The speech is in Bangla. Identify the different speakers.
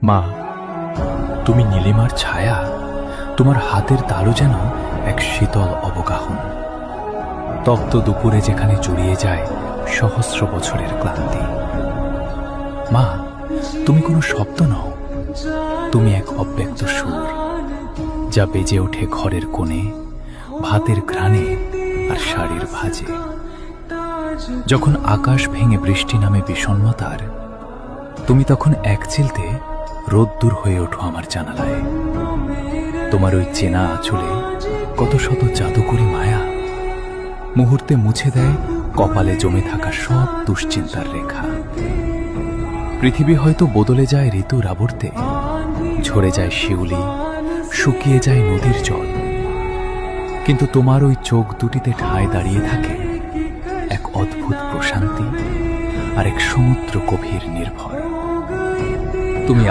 Speaker 1: মা, তুমি নীলিমার ছায়া, তোমার হাতের তালু যেন এক শীতল অবগাহন। তপ্ত দুপুরে যেখানে জড়িয়ে যায় সহস্র বছরের ক্লান্তি। মা, তুমি কোনো শব্দ নও, তুমি এক অব্যক্ত সুর, যা বেজে ওঠে ঘরের কোণে, ভাতের ঘ্রাণে আর শাড়ির ভাঁজে। যখন আকাশ ভেঙে বৃষ্টি নামে বিষণ্ণতার, তুমি তখন এক চিলতে রোদ্দুর হয়ে ওঠো আমার জানালায়। তোমার ওই চেনা আঁচলে কত শত জাদুকরী মায়া মুহূর্তে মুছে দেয় কপালে জমে থাকা সব দুশ্চিন্তার রেখা। পৃথিবী হয়তো বদলে যায় ঋতুর আবর্তে, ঝরে যায় শিউলি, শুকিয়ে যায় নদীর জল, কিন্তু তোমার ওই চোখ দুটিতে ঠায় দাঁড়িয়ে থাকে এক অদ্ভুত প্রশান্তি আর এক সমুদ্র গভীর নির্ভর। তুমি